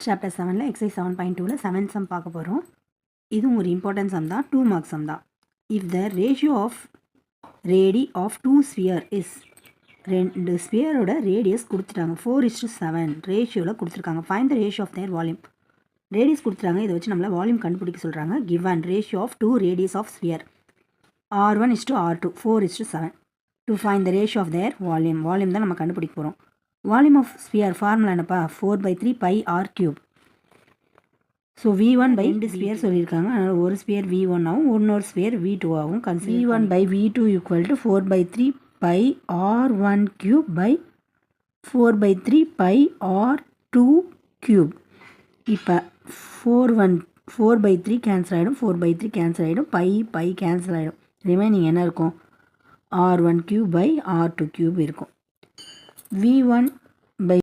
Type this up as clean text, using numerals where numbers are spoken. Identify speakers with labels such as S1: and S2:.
S1: Chapter 7ல் exercise 7.2ல 7th sum பார்க்க போகிறோம். இதுவும் ஒரு இம்பார்ட்டன்ட் சம் தான், 2 மார்க் சம் தான். If the ratio of radii of 2 sphere is, ரெண்டு ஸ்பியரோட ரேடியஸ் கொடுத்துட்டாங்க 4:7 ரேஷியோவில் கொடுத்துருக்காங்க. Find the ratio of their volume. Radius கொடுத்துட்டாங்க, இதை வச்சு நம்மளை வால்யூம் கண்டுபிடிக்க சொல்கிறாங்க. Given ratio of 2 radius of sphere R1:R2 4:7. To find the ratio of their volume. Volume தான் நம்ம கண்டுபிடிக்க போகிறோம். வால்யூம் ஆஃப் ஸ்பியர் ஃபார்முலா என்னப்பா, 4/3 πr3. So V1 by 2 sphere சொல்லியிருக்காங்க, அதனால் ஒரு ஸ்பியர் V1 ஆகும், இன்னொரு ஸ்பியர் V2 ஆகும். V1 by V2 equal to 4/3 πr1³ by 4/3 πr2³. இப்போ 4/3 கேன்சல் ஆகிடும், 4/3 கேன்சல் ஆகிடும், பை கேன்சல் ஆகிடும். ரிமைனிங் என்ன இருக்கும், R1³ பை R2³ இருக்கும். V1 by